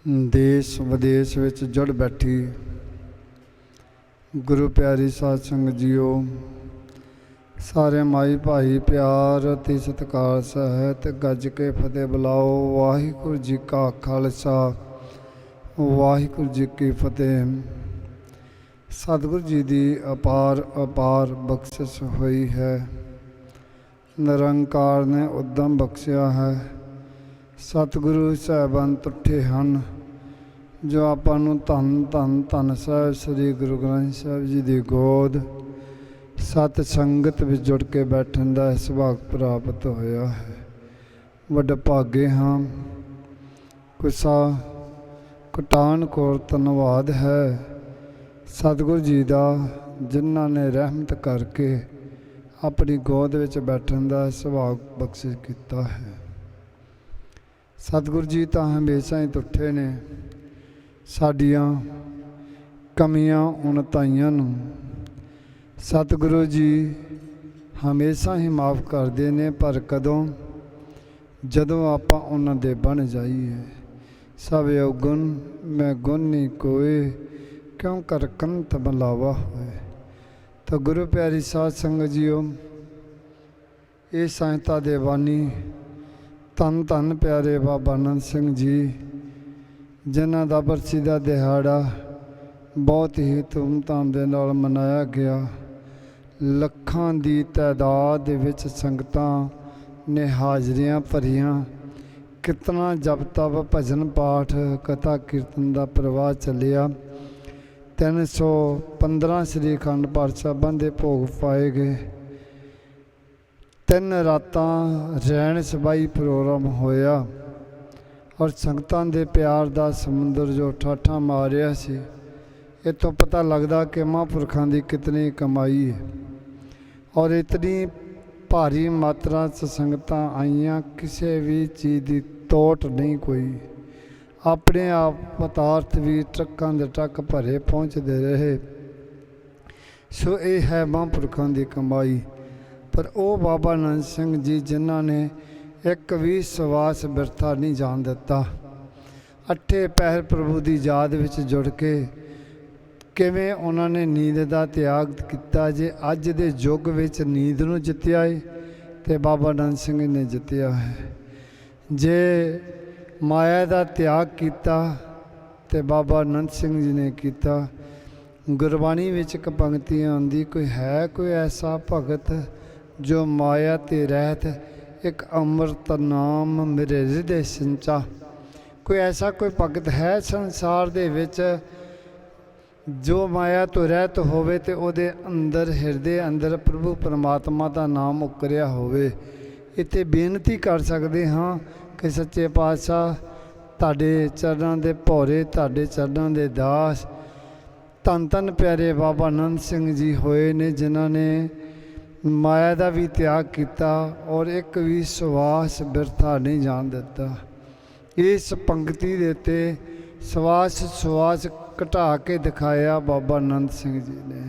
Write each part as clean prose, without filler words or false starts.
देश विदेश विच जुड़ बैठी गुरु प्यारी साध संगत जीओ, सारे माई भाई प्यार अति सत्कार सहित गज के फतेह बुलाओ। वाहिगुरू जी का खालसा वाहिगुरू जी की फतेह। सतगुरु जी की अपार अपार बख्शिश हुई है। निरंकार ने उद्यम बख्शिया है। सतगुरु साहबान तुठे हैं जो आपां नूं धन धन धन साहिब श्री गुरु ग्रंथ साहिब जी की गोद सत संगत में जुड़ के बैठन का सुभाग प्राप्त होया है। वड्डे भागे हाँ। कुसा कटान कोर धन्नवाद है सतगुरु जी का, जिन्हों ने रहमत करके अपनी गोद में बैठन का सुभाग बख्शिश किया है। सतगुरु जी तो हमेशा ही तुठे ने साडियां कमियां उणताइयां नूं सतगुरु जी हमेशा ही माफ़ करते हैं, पर कदों जदों आपां उन्हां दे बन जाइए। सब अवगुण मैं गुण नहीं कोई, क्यों कर कंत मिलावा होए। तो गुरु प्यारी साध संगत जीओ, ये सहायता दे बानी धन धन प्यारे बाबा नंद सिंह जी, जिन्हां दा बरसी दा दिहाड़ा बहुत ही धूमधाम दे नाल मनाया गया। लखां दी तादाद विच संगतां ने हाज़रियां भरियां। कितना जप तप भजन पाठ कथा कीर्तन का प्रवाह चलिया। 315 श्री अखंड पाठ साहिबां दे भोग पाए गए। 3 रातां रहन सबाई प्रोग्राम होया और संगतां दे प्यार का समुंदर जो ठाठा मारिया सी। इतों पता लगता कि महापुरखों की कितनी कमाई है और इतनी भारी मात्रा च संगतां आईयां। किसी भी चीज़ की तोट नहीं कोई। अपने आप पदार्थ भी ट्रकों के ट्रक भरे पहुँचते रहे। सो ये है महापुरखों की कमाई। पर वो बाबा नंद सिंह जी जिन्हों ने एक भी सवास बिरथा नहीं जान दिता। अठे पहर प्रभु की याद विच जुड़ के किवें उन्होंने नींद का त्याग किया। जे अज दे युग विच नींद नूं जित्या है तो बाबा नंद सिंह ने जित्या है। जे माया का त्याग किया तो बाबा नंद सिंह जी ने किया। गुरबाणी विच एक पंक्ति आंदी, कोई है कोई ऐसा भगत जो माया ते रहत एक अमृत नाम मेरे हृदय सिंचा। कोई ऐसा कोई भगत है संसार दे विच जो माया तो रहत होवे ते ओदे अंदर हृदय अंदर प्रभु परमात्मा का नाम उकरिया होवे। इत्थे बेनती कर सकते हाँ कि सच्चे पातशाह तुहाडे चरणों के भौरे, तुहाडे चरणों के दास धन धन प्यारे बाबा नंद सिंह जी होए ने, जिन्हों ने माया का भी त्याग किया और एक भी सवास बिरथा नहीं जान दिता। इस पंक्ति दे ते सवास घटा के दिखाया बाबा नंद सिंह जी ने।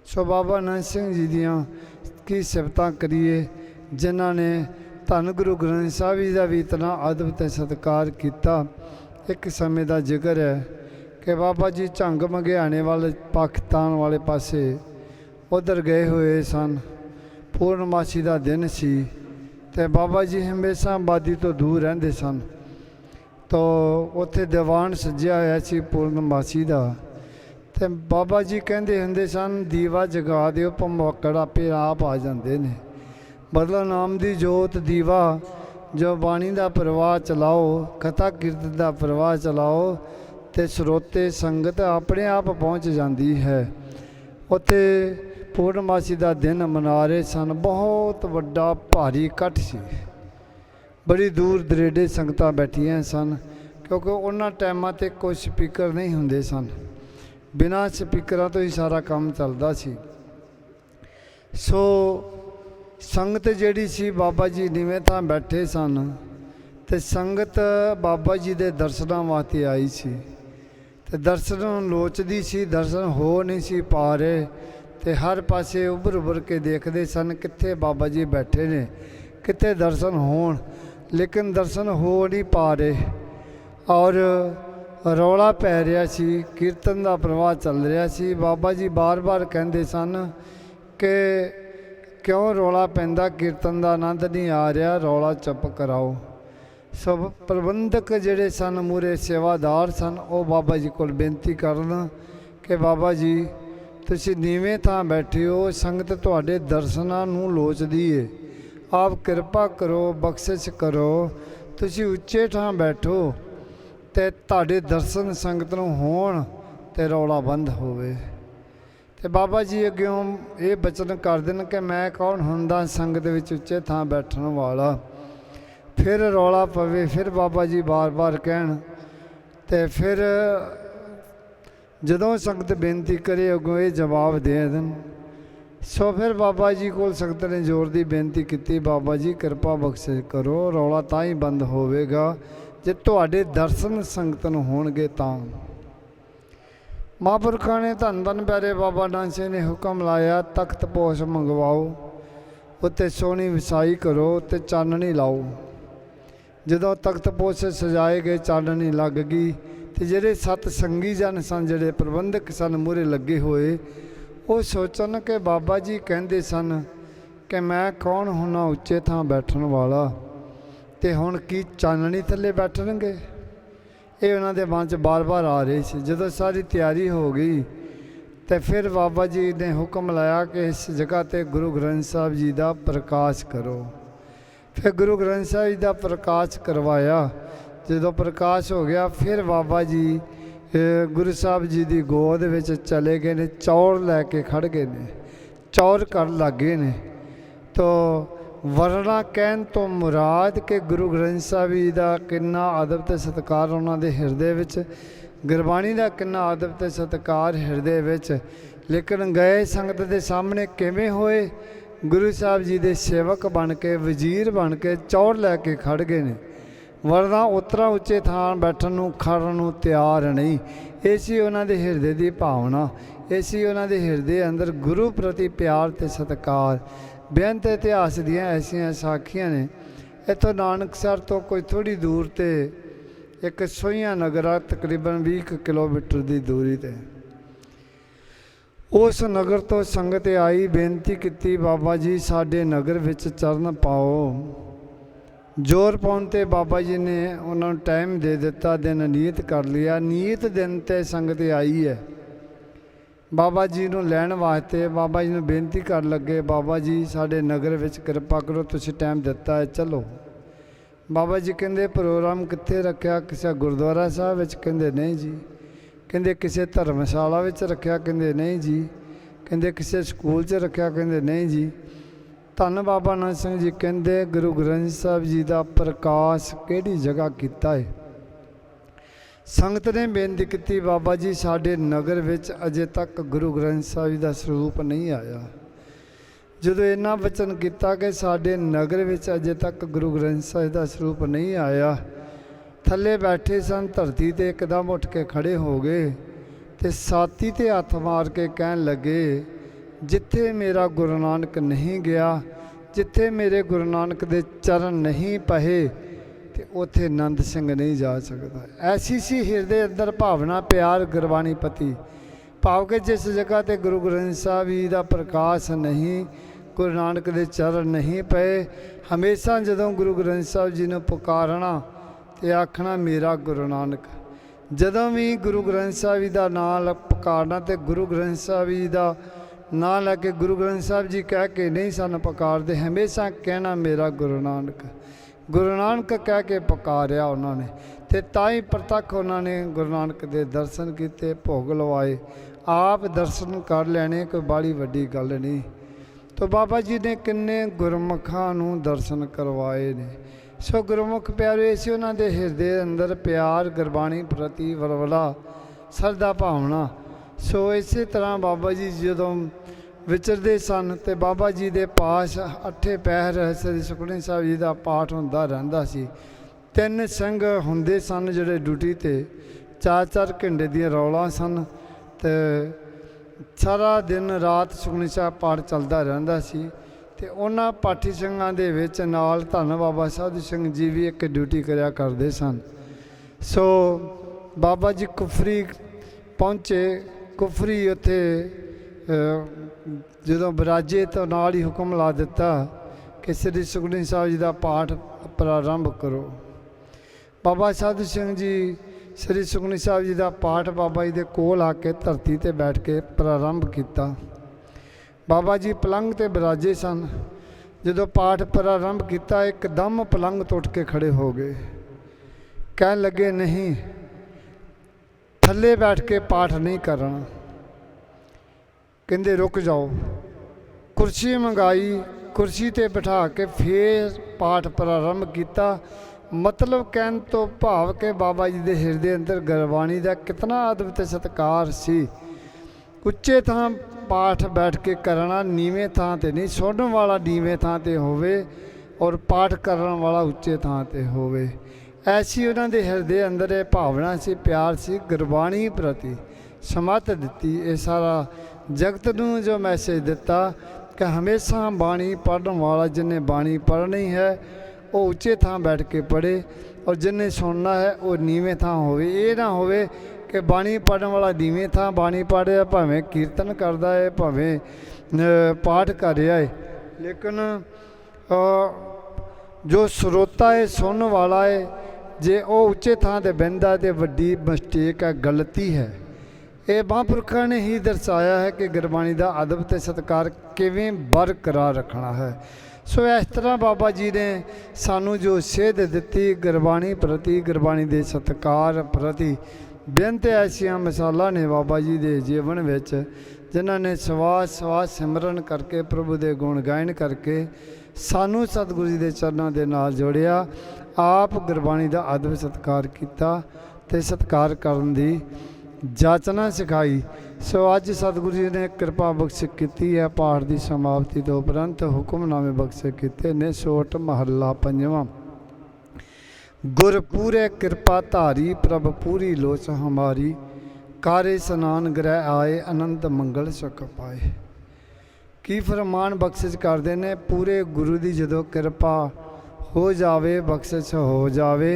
सो बाबा नंद सिंह जी दियाँ की सिफतां करिए, जिन्हों ने धन गुरु ग्रंथ साहिब जी का भी इतना अदब ते सत्कार किया। एक समय का जिक्र है कि बाबा जी झंग मंगियाने वाले पाकिस्तान वाले पासे उधर गए हुए सन। पूर्णमासी का दिन सी ते बाबा जी हमेशा आबादी तो दूर रहंदे सन। तो उत्थे दीवान सज्जिया होया सी पूर्णमासी का। ते बाबा जी कहंदे हुंदे सन, दीवा जगा दिओ भमक्कड़ आपे आप आ जांदे ने। बदला नाम की जोत दीवा जो बाणी का प्रवाह चलाओ, कथा कीर्तन का प्रवाह चलाओ तो स्रोते संगत अपने आप पहुँच जाती है। उत्थे पूर्णमासी का दिन मना रहे सन। बहुत वड्डा भारी इकट्ठ सी। बड़ी दूर दरेडे संगतां बैठियां सन, क्योंकि उन्हां टाइमां ते कोई स्पीकर नहीं हुंदे सन। बिना स्पीकरां तो ही सारा काम चलदा सी। सो संगत जिहड़ी सी बाबा जी नीवें थां बैठे सन ते संगत बाबा जी दे दर्शनां वास्ते आई सी। ते दर्शन लोचदी सी, दर्शन हो नहीं सी पा रहे। ते हर पासे उभर उभर के देखते सन कित्थे बाबा जी बैठे ने, कित्थे दर्शन होण। लेकिन दर्शन हो नहीं पा रहे। और ਰੌਲਾ ਪੈ ਰਿਹਾ ਸੀ, ਕੀਰਤਨ ਦਾ ਪ੍ਰਵਾਹ ਚੱਲ ਰਿਹਾ ਸੀ। ਬਾਬਾ ਜੀ ਬਾਰ-ਬਾਰ ਕਹਿੰਦੇ ਸਨ ਕਿ ਕਿਉਂ ਰੌਲਾ ਪੈਂਦਾ, ਕੀਰਤਨ ਦਾ ਆਨੰਦ ਨਹੀਂ ਆ ਰਿਹਾ, ਰੌਲਾ ਚੁੱਪ ਕਰਾਓ। ਸਭ ਪ੍ਰਬੰਧਕ ਜਿਹੜੇ ਸਨ, ਮੂਹਰੇ ਸੇਵਾਦਾਰ ਸਨ, ਉਹ ਬਾਬਾ ਜੀ ਕੋਲ ਬੇਨਤੀ ਕਰਨ ਕਿ ਬਾਬਾ ਜੀ ਤੁਸੀਂ ਨੀਵੇਂ ਥਾਂ ਬੈਠੇ ਹੋ, ਸੰਗਤ ਤੁਹਾਡੇ ਦਰਸ਼ਨਾਂ ਨੂੰ ਲੋਚਦੀ ਏ, ਆਪ ਕਿਰਪਾ ਕਰੋ, ਬਖਸ਼ਿਸ਼ ਕਰੋ, ਤੁਸੀਂ ਉੱਚੇ ਥਾਂ ਬੈਠੋ ਤੇ ਤੁਹਾਡੇ ਦਰਸ਼ਨ ਸੰਗਤ ਨੂੰ ਹੋਣ ਤੇ ਰੌਲਾ ਬੰਦ ਹੋਵੇ। ਤੇ ਬਾਬਾ ਜੀ ਅੱਗਿਓਂ ਇਹ ਬਚਨ ਕਰ ਦੇਣ ਕਿ ਮੈਂ ਕੌਣ ਹੁੰਦਾ ਸੰਗਤ ਵਿੱਚ ਉੱਚੇ ਥਾਂ ਬੈਠਣ ਵਾਲਾ। ਫਿਰ ਰੌਲਾ ਪਵੇ, ਫਿਰ ਬਾਬਾ ਜੀ ਬਾਰ-ਬਾਰ ਕਹਿਣ ਤੇ ਫਿਰ ਜਦੋਂ ਸੰਗਤ ਬੇਨਤੀ ਕਰੇ ਅੱਗੋਂ ਇਹ ਜਵਾਬ ਦੇ ਦੇਣ। ਸੋ ਫਿਰ ਬਾਬਾ ਜੀ ਕੋਲ ਸੰਗਤ ਨੇ ਜ਼ੋਰ ਦੀ ਬੇਨਤੀ ਕੀਤੀ, ਬਾਬਾ ਜੀ ਕਿਰਪਾ ਬਖਸ਼ਿਸ਼ ਕਰੋ, ਰੌਲਾ ਤਾਂ ਹੀ ਬੰਦ ਹੋਵੇਗਾ ਜੇ ਤੁਹਾਡੇ ਦਰਸ਼ਨ ਸੰਗਤ ਨੂੰ ਹੋਣਗੇ ਤਾਂ। ਮਹਾਂਪੁਰਖਾਂ ਨੇ ਧੰਨ ਧੰਨ ਪਿਆਰੇ ਬਾਬਾ ਨਾਨਕ ਸਿੰਘ ਨੇ ਹੁਕਮ ਲਾਇਆ, ਤਖਤ ਪੋਸ਼ ਮੰਗਵਾਓ, ਉੱਤੇ ਸੋਹਣੀ ਵਿਛਾਈ ਕਰੋ ਅਤੇ ਚਾਨਣੀ ਲਾਓ। ਜਦੋਂ ਤਖਤ ਪੋਸ਼ ਸਜਾਏ ਗਏ, ਚਾਨਣੀ ਲੱਗ ਗਈ ਅਤੇ ਜਿਹੜੇ ਸਤ ਸੰਗੀ ਜਨ ਸਨ, ਜਿਹੜੇ ਪ੍ਰਬੰਧਕ ਸਨ ਮੂਹਰੇ ਲੱਗੇ ਹੋਏ, ਉਹ ਸੋਚਣ ਕਿ ਬਾਬਾ ਜੀ ਕਹਿੰਦੇ ਸਨ ਕਿ ਮੈਂ ਕੌਣ ਹੁੰਨਾ ਉੱਚੇ ਥਾਂ ਬੈਠਣ ਵਾਲਾ, ਅਤੇ ਹੁਣ ਕੀ ਚਾਨਣੀ ਥੱਲੇ ਬੈਠਣਗੇ। ਇਹ ਉਹਨਾਂ ਦੇ ਮਨ 'ਚ ਬਾਰ-ਬਾਰ ਆ ਰਹੀ ਸੀ। ਜਦੋਂ ਸਾਰੀ ਤਿਆਰੀ ਹੋ ਗਈ ਅਤੇ ਫਿਰ ਬਾਬਾ ਜੀ ਨੇ ਹੁਕਮ ਲਾਇਆ ਕਿ ਇਸ ਜਗ੍ਹਾ 'ਤੇ ਗੁਰੂ ਗ੍ਰੰਥ ਸਾਹਿਬ ਜੀ ਦਾ ਪ੍ਰਕਾਸ਼ ਕਰੋ। ਫਿਰ ਗੁਰੂ ਗ੍ਰੰਥ ਸਾਹਿਬ ਜੀ ਦਾ ਪ੍ਰਕਾਸ਼ ਕਰਵਾਇਆ। ਜਦੋਂ ਪ੍ਰਕਾਸ਼ ਹੋ ਗਿਆ, ਫਿਰ ਬਾਬਾ ਜੀ ਗੁਰੂ ਸਾਹਿਬ ਜੀ ਦੀ ਗੋਦ ਵਿੱਚ ਚਲੇ ਗਏ ਨੇ, ਚੌਰ ਲੈ ਕੇ ਖੜ੍ਹ ਗਏ ਨੇ, ਚੌਰ ਕਰਨ ਲੱਗ ਗਏ ਨੇ। ਤੋ ਵਰਨਾ ਕਹਿਣ ਤੋਂ ਮੁਰਾਦ ਕਿ ਗੁਰੂ ਗ੍ਰੰਥ ਸਾਹਿਬ ਜੀ ਦਾ ਕਿੰਨਾ ਅਦਬ ਅਤੇ ਸਤਿਕਾਰ ਉਹਨਾਂ ਦੇ ਹਿਰਦੇ ਵਿੱਚ, ਗੁਰਬਾਣੀ ਦਾ ਕਿੰਨਾ ਅਦਬ ਅਤੇ ਸਤਿਕਾਰ ਹਿਰਦੇ ਵਿੱਚ। ਲੇਕਿਨ ਗਏ ਸੰਗਤ ਦੇ ਸਾਹਮਣੇ ਕਿਵੇਂ ਹੋਏ? ਗੁਰੂ ਸਾਹਿਬ ਜੀ ਦੇ ਸੇਵਕ ਬਣ ਕੇ, ਵਜ਼ੀਰ ਬਣ ਕੇ ਚੌਰ ਲੈ ਕੇ ਖੜ੍ਹ ਗਏ ਨੇ। ਵਰਨਾ ਉਤਰਾ ਉੱਚੇ ਥਾਂ ਬੈਠਣ ਨੂੰ, ਖੜ੍ਹਨ ਨੂੰ ਤਿਆਰ ਨਹੀਂ। ਇਹ ਸੀ ਉਹਨਾਂ ਦੇ ਹਿਰਦੇ ਦੀ ਭਾਵਨਾ, ਇਹ ਸੀ ਉਹਨਾਂ ਦੇ ਹਿਰਦੇ ਅੰਦਰ ਗੁਰੂ ਪ੍ਰਤੀ ਪਿਆਰ ਅਤੇ ਸਤਿਕਾਰ। ਬੇਅੰਤ ਇਤਿਹਾਸ ਦੀਆਂ ਐਸੀਆਂ ਸਾਖੀਆਂ ਨੇ। ਇੱਥੋਂ ਨਾਨਕਸਰ ਤੋਂ ਕੋਈ ਥੋੜ੍ਹੀ ਦੂਰ 'ਤੇ ਇੱਕ ਸੋਹੀਆਂ ਨਗਰ ਆ, ਤਕਰੀਬਨ 20 ਕਿਲੋਮੀਟਰ ਦੀ ਦੂਰੀ 'ਤੇ। ਉਸ ਨਗਰ ਤੋਂ ਸੰਗਤ ਆਈ, ਬੇਨਤੀ ਕੀਤੀ, ਬਾਬਾ ਜੀ ਸਾਡੇ ਨਗਰ ਵਿੱਚ ਚਰਨ ਪਾਓ। ਜ਼ੋਰ ਪਾਉਣ 'ਤੇ ਬਾਬਾ ਜੀ ਨੇ ਉਹਨਾਂ ਨੂੰ ਟਾਈਮ ਦੇ ਦਿੱਤਾ, ਦਿਨ ਨਿਯਤ ਕਰ ਲਿਆ। ਨਿਯਤ ਦਿਨ 'ਤੇ ਸੰਗਤ ਆਈ ਹੈ ਬਾਬਾ ਜੀ ਨੂੰ ਲੈਣ ਵਾਸਤੇ। ਬਾਬਾ ਜੀ ਨੂੰ ਬੇਨਤੀ ਕਰਨ ਲੱਗੇ, ਬਾਬਾ ਜੀ ਸਾਡੇ ਨਗਰ ਵਿੱਚ ਕਿਰਪਾ ਕਰੋ, ਤੁਸੀਂ ਟਾਈਮ ਦਿੱਤਾ ਹੈ, ਚਲੋ। ਬਾਬਾ ਜੀ ਕਹਿੰਦੇ ਪ੍ਰੋਗਰਾਮ ਕਿੱਥੇ ਰੱਖਿਆ? ਕਿਸੇ ਗੁਰਦੁਆਰਾ ਸਾਹਿਬ ਵਿੱਚ? ਕਹਿੰਦੇ ਨਹੀਂ ਜੀ। ਕਹਿੰਦੇ ਕਿਸੇ ਧਰਮਸ਼ਾਲਾ ਵਿੱਚ ਰੱਖਿਆ? ਕਹਿੰਦੇ ਨਹੀਂ ਜੀ। ਕਹਿੰਦੇ ਕਿਸੇ ਸਕੂਲ 'ਚ ਰੱਖਿਆ? ਕਹਿੰਦੇ ਨਹੀਂ ਜੀ। ਧੰਨ ਬਾਬਾ ਨਾਨਕ ਸਿੰਘ ਜੀ ਕਹਿੰਦੇ ਗੁਰੂ ਗ੍ਰੰਥ ਸਾਹਿਬ ਜੀ ਦਾ ਪ੍ਰਕਾਸ਼ ਕਿਹੜੀ ਜਗ੍ਹਾ ਕੀਤਾ ਹੈ? ਸੰਗਤ ਨੇ ਬੇਨਤੀ ਕੀਤੀ, ਬਾਬਾ ਜੀ ਸਾਡੇ ਨਗਰ ਵਿੱਚ ਅਜੇ ਤੱਕ ਗੁਰੂ ਗ੍ਰੰਥ ਸਾਹਿਬ ਜੀ ਦਾ ਸਰੂਪ ਨਹੀਂ ਆਇਆ। ਜਦੋਂ ਇੰਨਾ ਵਚਨ ਕੀਤਾ ਕਿ ਸਾਡੇ ਨਗਰ ਵਿੱਚ ਅਜੇ ਤੱਕ ਗੁਰੂ ਗ੍ਰੰਥ ਸਾਹਿਬ ਦਾ ਸਰੂਪ ਨਹੀਂ ਆਇਆ, ਥੱਲੇ ਬੈਠੇ ਸਨ ਧਰਤੀ 'ਤੇ ਇੱਕਦਮ ਉੱਠ ਕੇ ਖੜ੍ਹੇ ਹੋ ਗਏ ਅਤੇ ਛਾਤੀ 'ਤੇ ਹੱਥ ਮਾਰ ਕੇ ਕਹਿਣ ਲੱਗੇ, ਜਿੱਥੇ ਮੇਰਾ ਗੁਰੂ ਨਾਨਕ ਨਹੀਂ ਗਿਆ, ਜਿੱਥੇ ਮੇਰੇ ਗੁਰੂ ਨਾਨਕ ਦੇ ਚਰਨ ਨਹੀਂ ਪਏ, ਅਤੇ ਉੱਥੇ ਆਨੰਦ ਸਿੰਘ ਨਹੀਂ ਜਾ ਸਕਦਾ। ਐਸੀ ਸੀ ਹਿਰਦੇ ਅੰਦਰ ਭਾਵਨਾ, ਪਿਆਰ ਗੁਰਬਾਣੀ ਪ੍ਰਤੀ। ਭਾਵ ਕਿ ਜਿਸ ਜਗ੍ਹਾ 'ਤੇ ਗੁਰੂ ਗ੍ਰੰਥ ਸਾਹਿਬ ਜੀ ਦਾ ਪ੍ਰਕਾਸ਼ ਨਹੀਂ, ਗੁਰੂ ਨਾਨਕ ਦੇ ਚਰਨ ਨਹੀਂ ਪਏ, ਹਮੇਸ਼ਾ ਜਦੋਂ ਗੁਰੂ ਗ੍ਰੰਥ ਸਾਹਿਬ ਜੀ ਨੂੰ ਪੁਕਾਰਨਾ ਅਤੇ ਆਖਣਾ ਮੇਰਾ ਗੁਰੂ ਨਾਨਕ। ਜਦੋਂ ਵੀ ਗੁਰੂ ਗ੍ਰੰਥ ਸਾਹਿਬ ਜੀ ਦਾ ਨਾਂ ਪੁਕਾਰਨਾ ਅਤੇ ਗੁਰੂ ਗ੍ਰੰਥ ਸਾਹਿਬ ਜੀ ਦਾ ਨਾਂ ਲੈ ਕੇ ਗੁਰੂ ਗ੍ਰੰਥ ਸਾਹਿਬ ਜੀ ਕਹਿ ਕੇ ਨਹੀਂ ਸਨ ਪੁਕਾਰਦੇ, ਹਮੇਸ਼ਾ ਕਹਿਣਾ ਮੇਰਾ ਗੁਰੂ ਨਾਨਕ। ਗੁਰੂ ਨਾਨਕ ਕਹਿ ਕੇ ਪੁਕਾਰਿਆ ਉਹਨਾਂ ਨੇ, ਅਤੇ ਤਾਂ ਹੀ ਪ੍ਰਤੱਖ ਉਹਨਾਂ ਨੇ ਗੁਰੂ ਨਾਨਕ ਦੇ ਦਰਸ਼ਨ ਕੀਤੇ, ਭੋਗ ਲਵਾਏ। ਆਪ ਦਰਸ਼ਨ ਕਰ ਲੈਣੇ ਕੋਈ ਬਾਹਲੀ ਵੱਡੀ ਗੱਲ ਨਹੀਂ। ਤੋ ਬਾਬਾ ਜੀ ਨੇ ਕਿੰਨੇ ਗੁਰਮੁਖਾਂ ਨੂੰ ਦਰਸ਼ਨ ਕਰਵਾਏ ਨੇ। ਸੋ ਗੁਰਮੁਖ ਪਿਆਰੇ ਸੀ, ਉਹਨਾਂ ਦੇ ਹਿਰਦੇ ਅੰਦਰ ਪਿਆਰ, ਗੁਰਬਾਣੀ ਪ੍ਰਤੀ ਵਲਵਲਾ, ਸਰਦਾ ਭਾਵਨਾ। ਸੋ ਇਸੇ ਤਰ੍ਹਾਂ ਬਾਬਾ ਜੀ ਜਦੋਂ ਵਿਚਰਦੇ ਸਨ ਅਤੇ ਬਾਬਾ ਜੀ ਦੇ ਪਾਸ ਅੱਠੇ ਪਹਿਰ ਸ੍ਰੀ ਸੁਖਮਨੀ ਸਾਹਿਬ ਜੀ ਦਾ ਪਾਠ ਹੁੰਦਾ ਰਹਿੰਦਾ ਸੀ। 3 ਸਿੰਘ ਹੁੰਦੇ ਸਨ ਜਿਹੜੇ ਡਿਊਟੀ 'ਤੇ, 4-4 ਘੰਟੇ ਦੀਆਂ ਰੌਲਾਂ ਸਨ ਅਤੇ ਸਾਰਾ ਦਿਨ ਰਾਤ ਸੁਖਮਨੀ ਸਾਹਿਬ ਪਾਠ ਚੱਲਦਾ ਰਹਿੰਦਾ ਸੀ। ਅਤੇ ਉਹਨਾਂ ਪਾਠੀ ਸਿੰਘਾਂ ਦੇ ਵਿੱਚ ਨਾਲ ਧੰਨ ਬਾਬਾ ਸਾਧੂ ਸਿੰਘ ਜੀ ਵੀ ਇੱਕ ਡਿਊਟੀ ਕਰਿਆ ਕਰਦੇ ਸਨ। ਸੋ बाबा जी कुफरी पहुँचे। कुफरी उत्थे ਜਦੋਂ ਵਿਰਾਜੇ ਤਾਂ ਨਾਲ ਹੀ ਹੁਕਮ ਲਾ ਦਿੱਤਾ ਕਿ ਸ੍ਰੀ ਸੁਖਮਨੀ ਸਾਹਿਬ ਜੀ ਦਾ ਪਾਠ ਪ੍ਰਾਰੰਭ ਕਰੋ। ਬਾਬਾ ਸਾਧੂ ਸਿੰਘ ਜੀ ਸ੍ਰੀ ਸੁਖਮਨੀ ਸਾਹਿਬ ਜੀ ਦਾ ਪਾਠ ਬਾਬਾ ਜੀ ਦੇ ਕੋਲ ਆ ਕੇ ਧਰਤੀ 'ਤੇ ਬੈਠ ਕੇ ਪ੍ਰਾਰੰਭ ਕੀਤਾ। ਬਾਬਾ ਜੀ ਪਲੰਘ 'ਤੇ ਵਿਰਾਜੇ ਸਨ। ਜਦੋਂ ਪਾਠ ਪ੍ਰਾਰੰਭ ਕੀਤਾ ਇੱਕਦਮ ਪਲੰਘ ਤੋਂ ਉੱਠ ਕੇ ਖੜੇ ਹੋ ਗਏ। ਕਹਿਣ ਲੱਗੇ ਨਹੀਂ, ਥੱਲੇ ਬੈਠ ਕੇ ਪਾਠ ਨਹੀਂ ਕਰਨਾ। ਕਹਿੰਦੇ रुक जाओ। कुर्सी मंगाई, कुर्सी ते बिठा के फिर पाठ प्रारंभ किया। मतलब कहन तो भाव के बाबा जी के हिरदे अंदर गुरबाणी का कितना अदब ते सत्कार सी। उच्चे थां पाठ बैठ के करना, नीवें थां ते नहीं। सुनने वाला नीवें थां ते होवे और पाठ करने वाला उच्चे थां ते होवे। ऐसी उन्हां दे हिरदे अंदर ये भावना सी, प्यार सी गुरबाणी प्रति। समत दिती ये सारा जगत नूं जो मैसेज दिता कि हमेशा बाणी पढ़ने वाला जिन्हें बाणी पढ़नी है वो उच्चे थां बैठ के पढ़े और जिन्हें सुनना है वो नीवें थां होवे। ये ना होवे कि बाणी पढ़ने वाला नीवें थां बाणी पढ़ रहा, भावें कीर्तन करता है, भावें पाठ कर रहा है, लेकिन जो स्रोता है सुनने वाला है जे वो उच्चे थां ते बहिंदा ते वड्डी मिस्टेक है, गलती है। ये महापुरखों ने ही दर्शाया है कि गुरबाणी का अदब ते सत्कार किवें बरकरार रखना है। सो इस तरह बाबा जी ने सानू जो सेध दी गुरबाणी प्रति, गुरबाणी के सत्कार प्रति बेनत ऐसिया मिसालां ने बाबा जी के जीवन में जिन्होंने सवास सवास सिमरन करके प्रभु के गुण गायन करके सानू सतगुरु जी के चरणों के नाल जोड़िया। आप गुरबाणी का अदब सत्कार किया ते सत्कार करन दी जाचना सिखाई। सो अज सतगुरु जी ने कृपा बख्श की है। पाठ की समाप्ति तो उपरंत हुक्मनामे बख्श किए ने। सोट महला पंजवां। गुर पूरे कृपा धारी, प्रभ पूरी लोच हमारी। कारे स्नान ग्रह आए, आनंद मंगल सुख पाए। की फरमान बख्शिश करते ने। पूरे गुरु की जदों कृपा हो जावे, बख्शिश हो जावे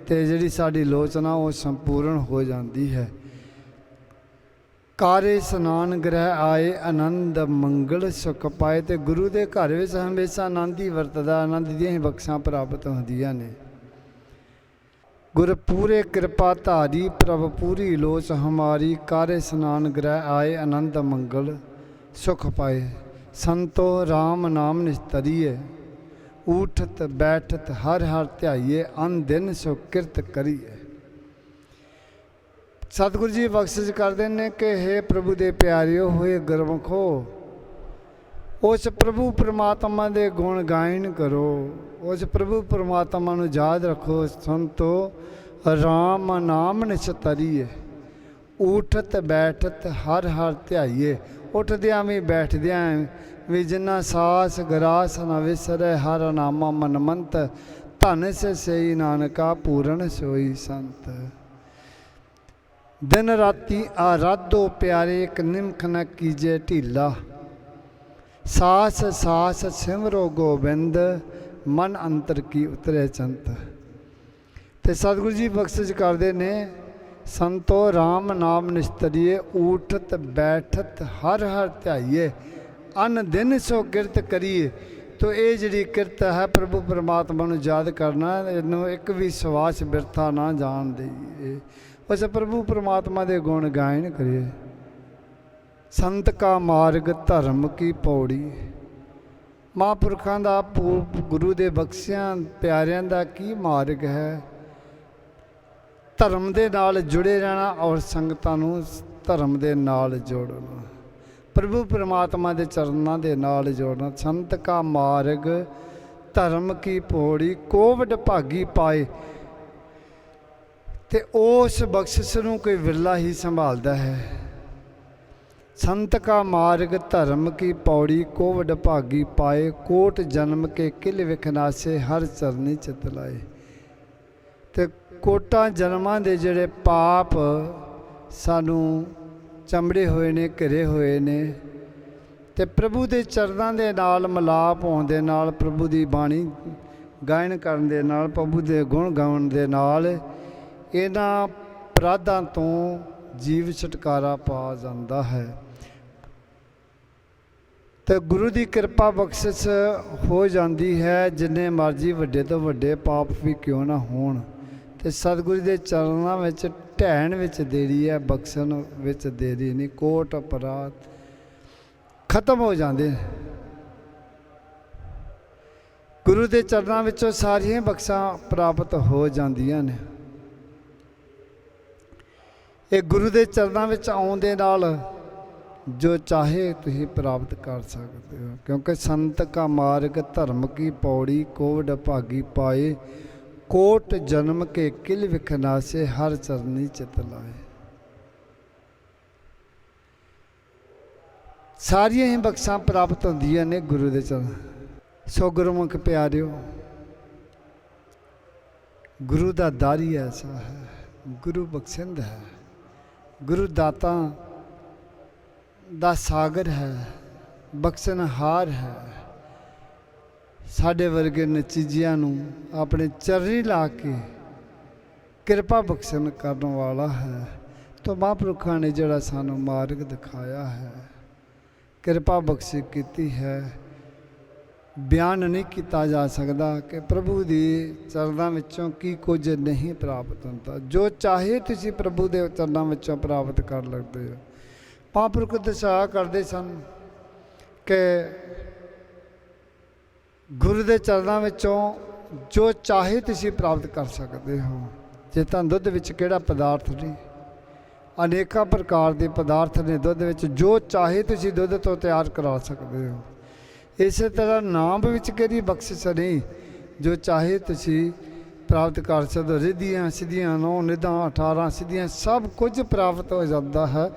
तो जिहड़ी साडी लोचना वो संपूर्ण हो जाती है। कारे स्नान ग्रह आए, आनंद मंगल सुख पाए। तो गुरु के घर में हमेशा आनंद ही वरतदा, आनंद दी ही बख्शां प्राप्त होंदियां ने। गुर पूरे कृपा धारी, प्रभ पूरी लोच हमारी। कारे स्नान ग्रह आए, आनंद मंगल सुख पाए। संतो राम नाम निस्तरिए, उठत बैठत हर हर ध्याइए। अन दिन सो किरत करिए। सतगुरु जी बख्शिश करते हैं कि हे प्रभु दे प्यारिओ होए गुरमुखो, उस प्रभु परमात्मा के गुण गायन करो, उस प्रभु परमात्मा नूं याद रखो। संतो राम नाम निस्तरिए, उठत बैठत हर हर ध्याइए। उठद्या भी बैठद्या भी जिन्ना सास गरास न विसरै, हर नामा मनमंत। धन से सही नानका, पूरन सोई संत। दिन राति आराधो प्यारे, एक निमख न कीजे ढीला। सास सास सिमरो गोबिंद, मन अंतर की उतरे चंत। तो सतगुरु जी बख्शिश करते ने। संतो राम नाम निस्तरिए, उठत बैठत हर हर ध्याइए। अन दिन सो किरत करिए। तो ये जी किरत है प्रभु परमात्मा नूं याद करना, इनू एक भी सवास बिरथा ना जान देइए। उस प्रभु परमात्मा के गुण गायन करिए। संत का मार्ग धर्म की पौड़ी। महापुरखों का गुरु के बख्शियां प्यारियां का की मार्ग है। धर्म के नाल जुड़े रहना और संगतां नूं धर्म के नाल जोड़ना, प्रभु परमात्मा के चरणों के नाल जोड़ना। संत का मार्ग धर्म की पौड़ी, कोवड भागी पाए। तो उस बख्शिश नूं कोई विरला ही संभालता है। संत का मार्ग धर्म की पौड़ी, कोवड भागी पाए। कोट जन्म के किल विखनासे, हर चरनी चित लाए। तो कोटा जन्मां दे जिहड़े पाप सानू चमड़े हुए ने, घिरे हुए ने, तो प्रभु के चरणों के नाल मिलाप होने दे नाल, प्रभु की बाणी गायन करन दे नाल, प्रभु के गुण गाउण दे नाल इन्हां ਅਪਰਾਧਾਂ ਤੋਂ ਜੀਵ ਛੁਟਕਾਰਾ ਪਾ ਜਾਂਦਾ ਹੈ। ਤੇ ਗੁਰੂ ਦੀ ਕਿਰਪਾ ਬਖਸ਼ਿਸ਼ ਹੋ ਜਾਂਦੀ ਹੈ। ਜਿੰਨੇ ਮਰਜ਼ੀ ਵੱਡੇ ਤੋਂ ਵੱਡੇ ਪਾਪ ਵੀ ਕਿਉਂ ਨਾ ਹੋਣ, ਤੇ ਸਤਿਗੁਰੂ ਦੇ ਚਰਨਾਂ ਵਿੱਚ ਢਹਿਣ ਵਿੱਚ ਦੇਰੀ ਹੈ, ਬਖਸ਼ਣ ਵਿੱਚ ਦੇਰੀ ਨਹੀਂ। ਕੋਟ ਅਪਰਾਧ ਖਤਮ ਹੋ ਜਾਂਦੇ। ਗੁਰੂ ਦੇ ਚਰਨਾਂ ਵਿੱਚੋਂ ਸਾਰੀਆਂ ਬਖਸ਼ਾਂ ਪ੍ਰਾਪਤ ਹੋ ਜਾਂਦੀਆਂ ਨੇ। ਇਹ ਗੁਰੂ ਦੇ ਚਰਨਾਂ ਵਿੱਚ ਆਉਣ ਦੇ ਨਾਲ ਜੋ ਚਾਹੇ ਤੁਸੀਂ ਪ੍ਰਾਪਤ ਕਰ ਸਕਦੇ ਹੋ, ਕਿਉਂਕਿ ਸੰਤ ਕਾ ਮਾਰਗ ਧਰਮ ਕੀ ਪੌੜੀ, ਕੋਵਡ ਭਾਗੀ ਪਾਏ, ਕੋਟ ਜਨਮ ਕੇ ਕਿਲ ਵਿਖਨਾਸੇ, ਹਰ ਚਰਨੀ ਚਿਤ ਲਾਏ। ਸਾਰੀਆਂ ਹੀ ਬਖਸ਼ਾਂ ਪ੍ਰਾਪਤ ਹੁੰਦੀਆਂ ਨੇ ਗੁਰੂ ਦੇ ਚਰਨ। ਸੋ ਗੁਰਮੁਖ ਪਿਆਰਿਓ, ਗੁਰੂ ਦਾ ਦਾਰੀ ਐਸਾ ਹੈ, ਗੁਰੂ ਬਖਸ਼ਿੰਦ ਹੈ, ਗੁਰੂ ਦਾਤਾ ਦਾ ਸਾਗਰ ਹੈ, ਬਖਸ਼ਣਹਾਰ ਹੈ। ਸਾਡੇ ਵਰਗੇ ਨਚੀਜਿਆਂ ਨੂੰ ਆਪਣੇ ਚਰਨੀ ਲਾ ਕੇ ਕਿਰਪਾ ਬਖਸ਼ਣ ਕਰਨ ਵਾਲਾ ਹੈ। ਤਾਂ ਮਹਾਂਪੁਰਖਾਂ ਨੇ ਜਿਹੜਾ ਸਾਨੂੰ ਮਾਰਗ ਦਿਖਾਇਆ ਹੈ, ਕਿਰਪਾ ਬਖਸ਼ਿਸ਼ ਕੀਤੀ ਹੈ, ਬਿਆਨ ਨਹੀਂ ਕੀਤਾ ਜਾ ਸਕਦਾ ਕਿ ਪ੍ਰਭੂ ਦੀ ਚਰਨਾਂ ਵਿੱਚੋਂ ਕੀ ਕੁਝ ਨਹੀਂ ਪ੍ਰਾਪਤ ਹੁੰਦਾ। ਜੋ ਚਾਹੇ ਤੁਸੀਂ ਪ੍ਰਭੂ ਦੇ ਚਰਨਾਂ ਵਿੱਚੋਂ ਪ੍ਰਾਪਤ ਕਰ ਸਕਦੇ ਹੋ। ਮਹਾਂਪੁਰਖ ਦਸਾ ਕਰਦੇ ਸਨ ਕਿ ਗੁਰੂ ਦੇ ਚਰਨਾਂ ਵਿੱਚੋਂ ਜੋ ਚਾਹੇ ਤੁਸੀਂ ਪ੍ਰਾਪਤ ਕਰ ਸਕਦੇ ਹੋ। ਜੇ ਤਾਂ ਦੁੱਧ ਵਿੱਚ ਕਿਹੜਾ ਪਦਾਰਥ ਨਹੀਂ, ਅਨੇਕਾਂ ਪ੍ਰਕਾਰ ਦੇ ਪਦਾਰਥ ਨੇ ਦੁੱਧ ਵਿੱਚ, ਜੋ ਚਾਹੇ ਤੁਸੀਂ ਦੁੱਧ ਤੋਂ ਤਿਆਰ ਕਰਾ ਸਕਦੇ ਹੋ। ਇਸੇ ਤਰ੍ਹਾਂ ਨਾਮ ਵਿੱਚ ਕਿਹੜੀ ਬਖਸ਼ਿਸ਼ ਨਹੀਂ, ਜੋ ਚਾਹੇ ਤੁਸੀਂ ਪ੍ਰਾਪਤ ਕਰ ਸਕਦੇ ਹੋ। ਰਿੱਧੀਆਂ ਸਿੱਧੀਆਂ 9 ਨਿਧਾਂ 18 ਸਿੱਧੀਆਂ ਸਭ ਕੁਝ ਪ੍ਰਾਪਤ ਹੋ ਜਾਂਦਾ ਹੈ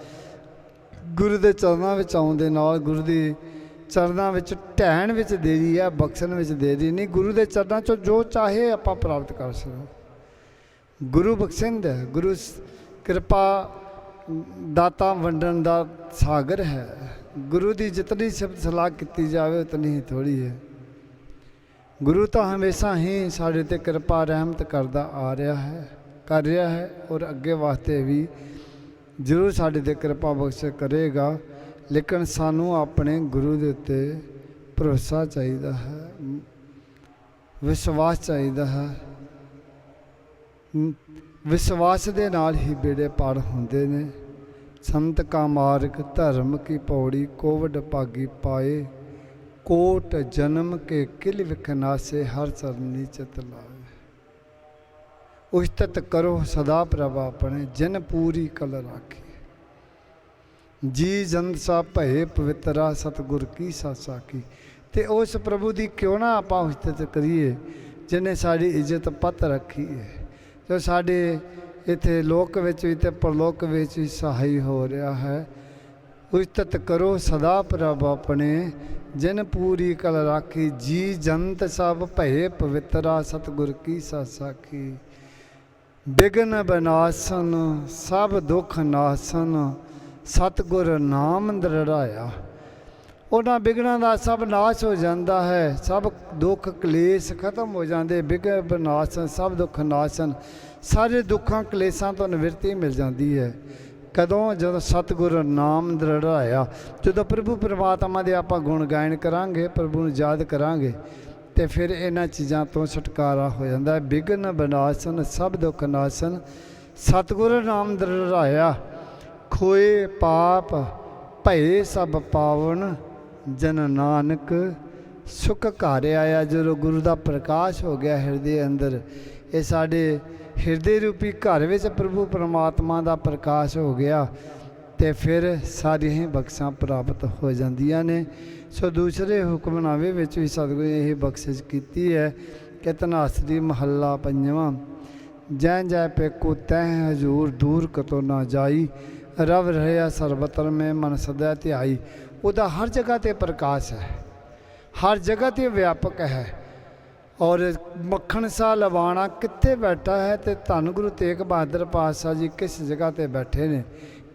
ਗੁਰੂ ਦੇ ਚਰਨਾਂ ਵਿੱਚ ਆਉਣ ਦੇ ਨਾਲ। ਗੁਰੂ ਦੇ ਚਰਨਾਂ ਵਿੱਚ ਢਹਿਣ ਵਿੱਚ ਦੇਰੀ ਹੈ, ਬਖਸ਼ਣ ਵਿੱਚ ਦੇਰੀ ਨਹੀਂ। ਗੁਰੂ ਦੇ ਚਰਨਾਂ 'ਚੋਂ ਜੋ ਚਾਹੇ ਆਪਾਂ ਪ੍ਰਾਪਤ ਕਰ ਸਕਦੇ। ਗੁਰੂ ਬਖਸ਼ਿੰਦ ਹੈ, ਗੁਰੂ ਕਿਰਪਾ ਦਾਤਾ ਵੰਡਣ ਦਾ ਸਾਗਰ ਹੈ। ਗੁਰੂ ਦੀ ਜਿਤਨੀ ਸਿਫਤ ਸਲਾਹ ਕੀਤੀ ਜਾਵੇ ਉਤਨੀ ਹੀ ਥੋੜ੍ਹੀ ਹੈ। ਗੁਰੂ ਤਾਂ ਹਮੇਸ਼ਾ ਹੀ ਸਾਡੇ 'ਤੇ ਕਿਰਪਾ ਰਹਿਮਤ ਕਰਦਾ ਆ ਰਿਹਾ ਹੈ, ਕਰ ਰਿਹਾ ਹੈ, ਔਰ ਅੱਗੇ ਵਾਸਤੇ ਵੀ ਜ਼ਰੂਰ ਸਾਡੇ 'ਤੇ ਕਿਰਪਾ ਬਖਸ਼ ਕਰੇਗਾ। ਲੇਕਿਨ ਸਾਨੂੰ ਆਪਣੇ ਗੁਰੂ ਦੇ ਉੱਤੇ ਭਰੋਸਾ ਚਾਹੀਦਾ ਹੈ, ਵਿਸ਼ਵਾਸ ਚਾਹੀਦਾ ਹੈ। ਵਿਸ਼ਵਾਸ ਦੇ ਨਾਲ ਹੀ ਬੇੜੇ ਪਾਰ ਹੁੰਦੇ ਨੇ। ਸੰਤ ਕਾ ਮਾਰਗ ਧਰਮ ਕੀ ਪੌੜੀ, ਕੋਵਡ ਭਾਗੀ ਪਾਏ, ਕੋਟ ਜਨਮ ਕੇ ਕਿਲ ਵਿਖਨਾਸੇ, ਹਰ ਚਰਨੀ ਚਿਤ ਲਾਏ। ਉਸਤਤ ਕਰੋ ਸਦਾ ਪ੍ਰਭ ਆਪਣੇ, ਜਿਨ ਪੂਰੀ ਕਲ ਰਾਖੀ, ਜੀ ਜੰਤ ਸਾ ਭਏ ਪਵਿੱਤਰਾ, ਸਤਿਗੁਰ ਕੀ ਸਾਸਾ ਕੀ। ਤੇ ਉਸ ਪ੍ਰਭੂ ਦੀ ਕਿਉਂ ਨਾ ਆਪਾਂ ਉਸਤਤ ਕਰੀਏ ਜਿਹਨੇ ਸਾਡੀ ਇੱਜ਼ਤ ਪੱਤ ਰੱਖੀ ਹੈ, ਜੋ ਸਾਡੇ ਇੱਥੇ ਲੋਕ ਵਿੱਚ ਵੀ ਅਤੇ ਪਰਲੋਕ ਵਿੱਚ ਵੀ ਸਹਾਈ ਹੋ ਰਿਹਾ ਹੈ। ਉਸਤਤ ਕਰੋ ਸਦਾ ਪ੍ਰਭ ਆਪਣੇ, ਜਿਨ ਪੂਰੀ ਕਲ ਰਾਖੀ, ਜੀ ਜੰਤ ਸਭ ਭਏ ਪਵਿੱਤਰਾ, ਸਤਿਗੁਰ ਕੀ ਸਾਸਾ ਕੀ। ਬਿਘਨ ਬਿਨਾਸਨ ਸਭ ਦੁੱਖ ਨਾਸਨ, ਸਤਿਗੁਰ ਨਾਮ ਦ੍ਰਿੜਾਇਆ। ਉਹਨਾਂ ਬਿਘਨਾਂ ਦਾ ਸਭ ਨਾਸ਼ ਹੋ ਜਾਂਦਾ ਹੈ, ਸਭ ਦੁੱਖ ਕਲੇਸ਼ ਖਤਮ ਹੋ ਜਾਂਦੇ। ਬਿਘਨ ਬਿਨਾਸਨ ਸਭ ਦੁੱਖ ਨਾਸਨ, ਸਾਰੇ ਦੁੱਖਾਂ ਕਲੇਸ਼ਾਂ ਤੋਂ ਨਿਵਰਤੀ ਮਿਲ ਜਾਂਦੀ ਹੈ। ਕਦੋਂ? ਜਦੋਂ ਸਤਿਗੁਰ ਨਾਮ ਦ੍ਰਿੜਾਇਆ। ਜਦੋਂ ਪ੍ਰਭੂ ਪਰਮਾਤਮਾ ਦੇ ਆਪਾਂ ਗੁਣ ਗਾਇਨ ਕਰਾਂਗੇ, ਪ੍ਰਭੂ ਨੂੰ ਯਾਦ ਕਰਾਂਗੇ, ਤੇ ਫਿਰ ਇਹਨਾਂ ਚੀਜ਼ਾਂ ਤੋਂ ਛੁਟਕਾਰਾ ਹੋ ਜਾਂਦਾ ਹੈ। ਬਿਘਨ ਬਿਨਾਸਨ ਸਭ ਦੁੱਖ ਨਾਸਨ, ਸਤਿਗੁਰ ਨਾਮ ਦ੍ਰਿੜਾਇਆ। ਖੋਏ ਪਾਪ ਭਏ ਸਭ ਪਾਵਨ, ਜਨ ਨਾਨਕ ਸੁਖ ਘਰ ਆਇਆ। ਜਦੋਂ ਗੁਰੂ ਦਾ ਪ੍ਰਕਾਸ਼ ਹੋ ਗਿਆ ਹਿਰਦੇ ਅੰਦਰ, ਇਹ ਸਾਡੇ ਹਿਰਦੇ ਰੂਪੀ ਘਰ ਵਿੱਚ ਪ੍ਰਭੂ ਪਰਮਾਤਮਾ ਦਾ ਪ੍ਰਕਾਸ਼ ਹੋ ਗਿਆ, ਤੇ ਫਿਰ ਸਾਰੀਆਂ ਹੀ ਬਖਸ਼ਾਂ ਪ੍ਰਾਪਤ ਹੋ ਜਾਂਦੀਆਂ ਨੇ। ਸੋ ਦੂਸਰੇ ਹੁਕਮਨਾਮੇ ਵਿੱਚ ਵੀ ਸਤਿਗੁਰੂ ਨੇ ਇਹ ਬਖਸ਼ਿਸ਼ ਕੀਤੀ ਹੈ ਕਿ ਧਨਾਸਰੀ ਮਹੱਲਾ ਪੰਜਵਾਂ, ਜੈ ਜੈ ਪੇਕੂ ਤੈਂ ਹਜ਼ੂਰ, ਦੂਰ ਕਤੋਂ ਨਾ ਜਾਈ, ਰਵ ਰਹਿਆ ਸਰਬਤਰ ਮੈਂ ਮਨ ਸਦਾ ਧਿਆਈ। ਉਹਦਾ ਹਰ ਜਗ੍ਹਾ 'ਤੇ ਪ੍ਰਕਾਸ਼ ਹੈ, ਹਰ ਜਗ੍ਹਾ 'ਤੇ ਵਿਆਪਕ ਹੈ। ਔਰ ਮੱਖਣ ਸਾ ਲਵਾਣਾ ਕਿੱਥੇ ਬੈਠਾ ਹੈ, ਤੇ ਧੰਨ ਗੁਰੂ ਤੇਗ ਬਹਾਦਰ ਪਾਤਸ਼ਾਹ ਜੀ ਕਿਸ ਜਗ੍ਹਾ 'ਤੇ ਬੈਠੇ ਨੇ,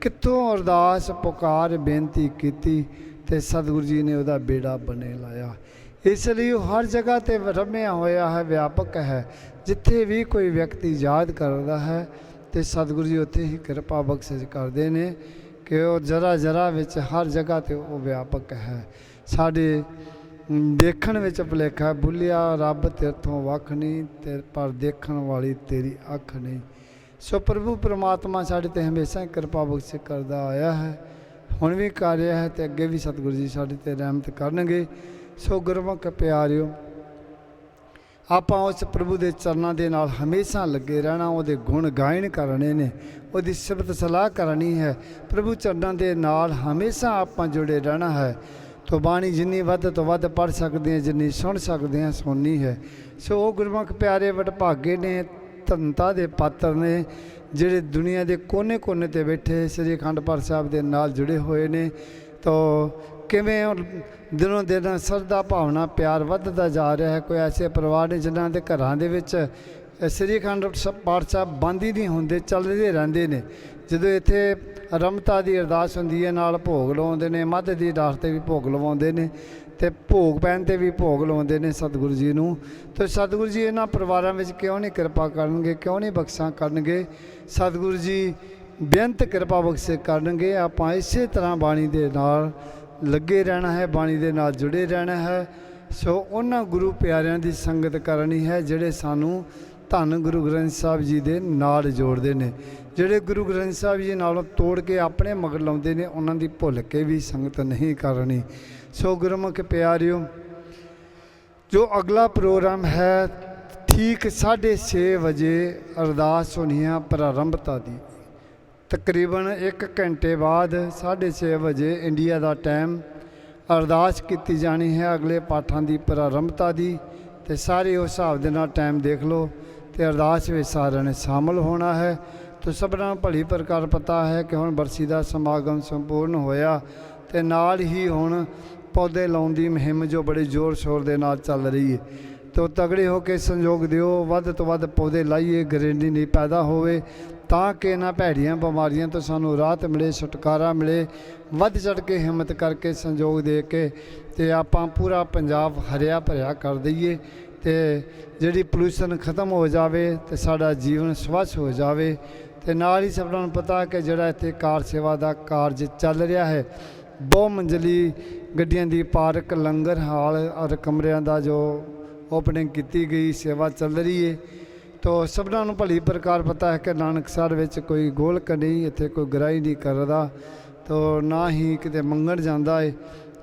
ਕਿੱਥੋਂ ਅਰਦਾਸ ਪੁਕਾਰ ਬੇਨਤੀ ਕੀਤੀ, ਤੇ ਸਤਿਗੁਰੂ ਜੀ ਨੇ ਉਹਦਾ ਬੇੜਾ ਬਣੇ ਲਾਇਆ। ਇਸ ਲਈ ਉਹ ਹਰ ਜਗ੍ਹਾ 'ਤੇ ਰਮਿਆ ਹੋਇਆ ਹੈ, ਵਿਆਪਕ ਹੈ। ਜਿੱਥੇ ਵੀ ਕੋਈ ਵਿਅਕਤੀ ਯਾਦ ਕਰਦਾ ਹੈ ਤੇ ਸਤਿਗੁਰੂ ਜੀ ਉੱਥੇ ਹੀ ਕਿਰਪਾ ਬਖਸ਼ਿਸ਼ ਕਰਦੇ ਨੇ ਕਿ ਉਹ ਜਰਾ ਜਰਾ ਵਿੱਚ ਹਰ ਜਗ੍ਹਾ ਤੇ ਉਹ ਵਿਆਪਕ ਹੈ। ਸਾਡੇ ਦੇਖਣ ਵਿੱਚ ਭੁਲੇਖਾ ਭੁੱਲਿਆ ਰੱਬ ਤੇਰਥੋਂ ਵੱਖ ਨਹੀਂ ਤੇ ਪਰ ਦੇਖਣ ਵਾਲੀ ਤੇਰੀ ਅੱਖ ਨਹੀਂ। ਸੋ ਪ੍ਰਭੂ ਪਰਮਾਤਮਾ ਸਾਡੇ 'ਤੇ ਹਮੇਸ਼ਾ ਕਿਰਪਾ ਬਖਸ਼ਿਸ਼ ਕਰਦਾ ਆਇਆ ਹੈ, ਹੁਣ ਵੀ ਕਰ ਰਿਹਾ ਹੈ ਤੇ ਅੱਗੇ ਵੀ ਸਤਿਗੁਰੂ ਜੀ ਸਾਡੇ 'ਤੇ ਰਹਿਮਤ ਕਰਨਗੇ। ਸੋ ਗੁਰਮੁਖ ਪਿਆਰਿਓ, ਆਪਾਂ ਉਸ ਪ੍ਰਭੂ ਦੇ ਚਰਨਾਂ ਦੇ ਨਾਲ ਹਮੇਸ਼ਾ ਲੱਗੇ ਰਹਿਣਾ, ਉਹਦੇ ਗੁਣ ਗਾਇਨ ਕਰਨੇ ਨੇ, ਉਹਦੀ ਸਿਫਤ ਸਲਾਹ ਕਰਨੀ ਹੈ। ਪ੍ਰਭੂ ਚਰਨਾਂ ਦੇ ਨਾਲ ਹਮੇਸ਼ਾ ਆਪਾਂ ਜੁੜੇ ਰਹਿਣਾ ਹੈ। ਤੋ ਬਾਣੀ ਜਿੰਨੀ ਵੱਧ ਤੋਂ ਵੱਧ ਪੜ੍ਹ ਸਕਦੇ ਹਾਂ, ਜਿੰਨੀ ਸੁਣ ਸਕਦੇ ਹਾਂ, ਸੁਣਨੀ ਹੈ। ਸੋ ਉਹ ਗੁਰਮੁਖ ਪਿਆਰੇ ਵਡਭਾਗੇ ਨੇ, ਧੰਨਤਾ ਦੇ ਪਾਤਰ ਨੇ, ਜਿਹੜੇ ਦੁਨੀਆ ਦੇ ਕੋਨੇ-ਕੋਨੇ 'ਤੇ ਬੈਠੇ ਸ੍ਰੀ ਅਖੰਡ ਪਾਠ ਸਾਹਿਬ ਦੇ ਨਾਲ ਜੁੜੇ ਹੋਏ ਨੇ। ਤੋ ਕਿਵੇਂ ਦਿਨੋਂ ਦਿਨ ਸਰਦਾ ਭਾਵਨਾ ਪਿਆਰ ਵੱਧਦਾ ਜਾ ਰਿਹਾ ਹੈ। ਕੋਈ ਐਸੇ ਪਰਿਵਾਰ ਨੇ ਜਿਨ੍ਹਾਂ ਦੇ ਘਰਾਂ ਦੇ ਵਿੱਚ ਸ੍ਰੀ ਅਖੰਡ ਪਾਠ ਸਾਹਿਬ ਬੰਦ ਹੀ ਨਹੀਂ ਹੁੰਦੇ, ਚੱਲਦੇ ਰਹਿੰਦੇ ਨੇ। ਜਦੋਂ ਇੱਥੇ ਰਮਤਾ ਦੀ ਅਰਦਾਸ ਹੁੰਦੀ ਹੈ, ਨਾਲ ਭੋਗ ਲਵਾਉਂਦੇ ਨੇ, ਮੱਧ ਦੀ ਅਰਦਾਸ 'ਤੇ ਵੀ ਭੋਗ ਲਵਾਉਂਦੇ ਨੇ ਅਤੇ ਭੋਗ ਪੈਣ 'ਤੇ ਵੀ ਭੋਗ ਲਵਾਉਂਦੇ ਨੇ ਸਤਿਗੁਰੂ ਜੀ ਨੂੰ। ਅਤੇ ਸਤਿਗੁਰੂ ਜੀ ਇਹਨਾਂ ਪਰਿਵਾਰਾਂ ਵਿੱਚ ਕਿਉਂ ਨਹੀਂ ਕਿਰਪਾ ਕਰਨਗੇ, ਕਿਉਂ ਨਹੀਂ ਬਖਸ਼ਾਂ ਕਰਨਗੇ। ਸਤਿਗੁਰੂ ਜੀ ਬੇਅੰਤ ਕਿਰਪਾ ਬਖਸ਼ੇ ਕਰਨਗੇ। ਆਪਾਂ ਇਸੇ ਤਰ੍ਹਾਂ ਬਾਣੀ ਦੇ ਨਾਲ ਲੱਗੇ ਰਹਿਣਾ ਹੈ, ਬਾਣੀ ਦੇ ਨਾਲ ਜੁੜੇ ਰਹਿਣਾ ਹੈ। ਸੋ ਉਹਨਾਂ ਗੁਰੂ ਪਿਆਰਿਆਂ ਦੀ ਸੰਗਤ ਕਰਨੀ ਹੈ ਜਿਹੜੇ ਸਾਨੂੰ ਧੰਨ ਗੁਰੂ ਗ੍ਰੰਥ ਸਾਹਿਬ ਜੀ ਦੇ ਨਾਲ ਜੋੜਦੇ ਨੇ। ਜਿਹੜੇ ਗੁਰੂ ਗ੍ਰੰਥ ਸਾਹਿਬ ਜੀ ਨਾਲੋਂ ਤੋੜ ਕੇ ਆਪਣੇ ਮਗਰ ਲਾਉਂਦੇ ਨੇ, ਉਹਨਾਂ ਦੀ ਭੁੱਲ ਕੇ ਵੀ ਸੰਗਤ ਨਹੀਂ ਕਰਨੀ। ਸੋ ਗੁਰਮੁਖ ਪਿਆਰਿਓ, ਜੋ ਅਗਲਾ ਪ੍ਰੋਗਰਾਮ ਹੈ ਠੀਕ 6:30 ਵਜੇ ਅਰਦਾਸ ਹੋਣੀ ਹੈ ਪ੍ਰਾਰੰਭਤਾ ਦੀ। ਤਕਰੀਬਨ 1 ਘੰਟੇ ਬਾਅਦ 6:30 ਵਜੇ ਇੰਡੀਆ ਦਾ ਟਾਈਮ ਅਰਦਾਸ ਕੀਤੀ ਜਾਣੀ ਹੈ ਅਗਲੇ ਪਾਠਾਂ ਦੀ ਪ੍ਰਾਰੰਭਤਾ ਦੀ। ਅਤੇ ਸਾਰੇ ਉਸ ਹਿਸਾਬ ਦੇ ਨਾਲ ਟਾਈਮ ਦੇਖ ਲਓ ਅਤੇ ਅਰਦਾਸ ਵਿੱਚ ਸਾਰਿਆਂ ਨੇ ਸ਼ਾਮਲ ਹੋਣਾ ਹੈ। ਤਾਂ ਸਭਨਾਂ ਨੂੰ ਭਲੀ ਪ੍ਰਕਾਰ ਪਤਾ ਹੈ ਕਿ ਹੁਣ ਬਰਸੀ ਦਾ ਸਮਾਗਮ ਸੰਪੂਰਨ ਹੋਇਆ ਅਤੇ ਨਾਲ ਹੀ ਹੁਣ ਪੌਦੇ ਲਾਉਣ ਦੀ ਮੁਹਿੰਮ ਜੋ ਬੜੇ ਜ਼ੋਰ ਸ਼ੋਰ ਦੇ ਨਾਲ ਚੱਲ ਰਹੀ ਹੈ। ਤੋ ਤਗੜੇ ਹੋ ਕੇ ਸੰਯੋਗ ਦਿਓ, ਵੱਧ ਤੋਂ ਵੱਧ ਪੌਦੇ ਲਾਈਏ, ਗਰੇਨੀ ਨਹੀਂ ਪੈਦਾ ਹੋਵੇ, ਤਾਂ ਕਿ ਇਹਨਾਂ ਭੈੜੀਆਂ ਬਿਮਾਰੀਆਂ ਤੋਂ ਸਾਨੂੰ ਰਾਹਤ ਮਿਲੇ, ਛੁਟਕਾਰਾ ਮਿਲੇ। ਵੱਧ ਚੜ੍ਹ ਕੇ ਹਿੰਮਤ ਕਰਕੇ ਸੰਯੋਗ ਦੇ ਕੇ ਅਤੇ ਆਪਾਂ ਪੂਰਾ ਪੰਜਾਬ ਹਰਿਆ ਭਰਿਆ ਕਰ ਦਈਏ ਅਤੇ ਜਿਹੜੀ ਪੋਲਿਊਸ਼ਨ ਖਤਮ ਹੋ ਜਾਵੇ ਅਤੇ ਸਾਡਾ ਜੀਵਨ ਸਵੱਛ ਹੋ ਜਾਵੇ। ਅਤੇ ਨਾਲ ਹੀ ਸਭਨਾਂ ਨੂੰ ਪਤਾ ਕਿ ਜਿਹੜਾ ਇੱਥੇ ਕਾਰ ਸੇਵਾ ਦਾ ਕਾਰਜ ਚੱਲ ਰਿਹਾ ਹੈ, ਬਹੁ ਮੰਜ਼ਲੀ ਗੱਡੀਆਂ ਦੀ ਪਾਰਕ, ਲੰਗਰ ਹਾਲ ਔਰ ਕਮਰਿਆਂ ਦਾ ਜੋ ਓਪਨਿੰਗ ਕੀਤੀ ਗਈ, ਸੇਵਾ ਚੱਲ ਰਹੀ ਹੈ। ਤੋ ਸਭਨਾਂ ਨੂੰ ਭਲੀ ਪ੍ਰਕਾਰ ਪਤਾ ਹੈ ਕਿ ਨਾਨਕਸਰ ਵਿੱਚ ਕੋਈ ਗੋਲਕ ਨਹੀਂ, ਇੱਥੇ ਕੋਈ ਗ੍ਰਾਹੀ ਨਹੀਂ ਕਰਦਾ, ਤੋ ਨਾ ਹੀ ਕਿਤੇ ਮੰਗਣ ਜਾਂਦਾ ਹੈ।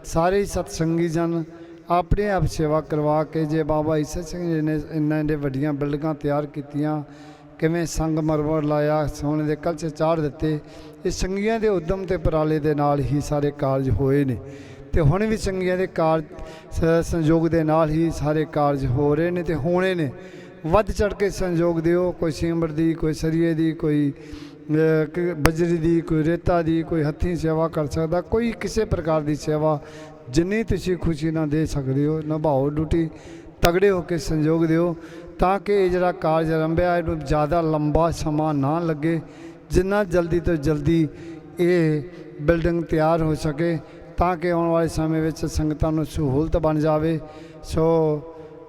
ਸਾਰੇ ਹੀ ਸਤਸੰਗੀ ਜਨ ਆਪਣੇ ਆਪ ਸੇਵਾ ਕਰਵਾ ਕੇ, ਜੇ ਬਾਬਾ ਈਸਰ ਸਿੰਘ ਜੀ ਨੇ ਇੰਨਾਂ ਦੇ ਵੱਡੀਆਂ ਬਿਲਡਿੰਗਾਂ ਤਿਆਰ ਕੀਤੀਆਂ, ਕਿਵੇਂ ਸੰਗਮਰਮਰ ਲਾਇਆ, ਸੋਨੇ ਦੇ ਕਲਸ਼ ਚਾੜ ਦਿੱਤੇ, ਇਹ ਸੰਗੀਆਂ ਦੇ ਉਦਮ ਅਤੇ ਉਪਰਾਲੇ ਦੇ ਨਾਲ ਹੀ ਸਾਰੇ ਕਾਰਜ ਹੋਏ ਨੇ। ਅਤੇ ਹੁਣ ਵੀ ਸੰਗੀਆਂ ਦੇ ਕਾਰਜ ਸੰਯੋਗ ਦੇ ਨਾਲ ਹੀ ਸਾਰੇ ਕਾਰਜ ਹੋ ਰਹੇ ਨੇ ਅਤੇ ਹੋਣੇ ਨੇ। ਵੱਧ ਚੜ੍ਹ ਕੇ ਸੰਯੋਗ ਦਿਓ। ਕੋਈ ਸੀਮਟ ਦੀ, ਕੋਈ ਸਰੀਏ ਦੀ, ਕੋਈ ਬਜਰੀ ਦੀ, ਕੋਈ ਰੇਤਾ ਦੀ, ਕੋਈ ਹੱਥੀਂ ਸੇਵਾ ਕਰ ਸਕਦਾ, ਕੋਈ ਕਿਸੇ ਪ੍ਰਕਾਰ ਦੀ ਸੇਵਾ ਜਿੰਨੀ ਤੁਸੀਂ ਖੁਸ਼ੀ ਨਾਲ ਦੇ ਸਕਦੇ ਹੋ, ਨਿਭਾਓ ਡਿਊਟੀ, ਤਗੜੇ ਹੋ ਕੇ ਸੰਯੋਗ ਦਿਓ, ਤਾਂ ਕਿ ਇਹ ਜਿਹੜਾ ਕਾਰਜ ਆਰੰਭਿਆ ਇਹਨੂੰ ਜ਼ਿਆਦਾ ਲੰਬਾ ਸਮਾਂ ਨਾ ਲੱਗੇ, ਜਿੰਨਾ ਜਲਦੀ ਤੋਂ ਜਲਦੀ ਇਹ ਬਿਲਡਿੰਗ ਤਿਆਰ ਹੋ ਸਕੇ, ਤਾਂ ਕਿ ਆਉਣ ਵਾਲੇ ਸਮੇਂ ਵਿੱਚ ਸੰਗਤਾਂ ਨੂੰ ਸਹੂਲਤ ਬਣ ਜਾਵੇ। ਸੋ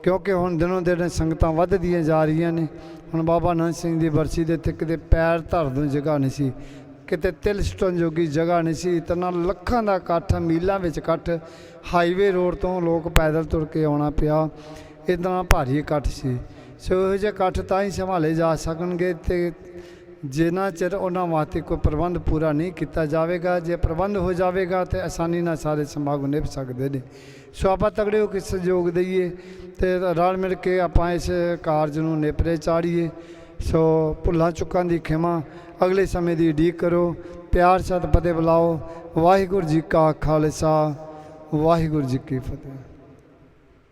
ਕਿਉਂਕਿ ਹੁਣ ਦਿਨੋਂ ਦਿਨ ਸੰਗਤਾਂ ਵੱਧਦੀਆਂ ਜਾ ਰਹੀਆਂ ਨੇ। ਹੁਣ ਬਾਬਾ ਨੰਦ ਸਿੰਘ ਦੀ ਬਰਸੀ ਦੇ ਇੱਥੇ ਕਿਤੇ ਪੈਰ ਧਰਨ ਨੂੰ ਜਗ੍ਹਾ ਨਹੀਂ ਸੀ, ਕਿਤੇ ਤਿਲ ਸੁੱਟਣ ਜੋਗੀ ਜਗ੍ਹਾ ਨਹੀਂ ਸੀ। ਇਤਨਾ ਲੱਖਾਂ ਦਾ ਇਕੱਠ, ਮੀਲਾਂ ਵਿੱਚ ਇਕੱਠ, ਹਾਈਵੇ ਰੋਡ ਤੋਂ ਲੋਕ ਪੈਦਲ ਤੁਰ ਕੇ ਆਉਣਾ ਪਿਆ, ਇੱਦਾਂ ਭਾਰੀ ਇਕੱਠ ਸੀ। ਸੋ ਇਹੋ ਜਿਹੇ ਇਕੱਠ ਤਾਂ ਹੀ ਸੰਭਾਲੇ ਜਾ ਸਕਣਗੇ ਅਤੇ ਜਿੰਨਾ ਚਿਰ ਉਹਨਾਂ ਵਾਸਤੇ ਕੋਈ ਪ੍ਰਬੰਧ ਪੂਰਾ ਨਹੀਂ ਕੀਤਾ ਜਾਵੇਗਾ। ਜੇ ਪ੍ਰਬੰਧ ਹੋ ਜਾਵੇਗਾ ਤਾਂ ਆਸਾਨੀ ਨਾਲ ਸਾਰੇ ਸਮਾਗਮ ਨਿਭ ਸਕਦੇ ਨੇ। ਸੋ ਆਪਾਂ ਤਗੜੇ ਹੋ ਕੇ ਸਹਿਯੋਗ ਦਈਏ ਅਤੇ ਰਲ ਮਿਲ ਕੇ ਆਪਾਂ ਇਸ ਕਾਰਜ ਨੂੰ ਨੇਪਰੇ ਚਾੜੀਏ। ਸੋ ਭੁੱਲਾਂ ਚੁੱਕਾਂ ਦੀ ਖਿਮਾ, ਅਗਲੇ ਸਮੇਂ ਦੀ ਉਡੀਕ ਕਰੋ, ਪਿਆਰ ਸਤਿ ਫਤਿਹ ਬੁਲਾਓ। ਵਾਹਿਗੁਰੂ ਜੀ ਕਾ ਖਾਲਸਾ, ਵਾਹਿਗੁਰੂ ਜੀ ਕੀ ਫਤਿਹ।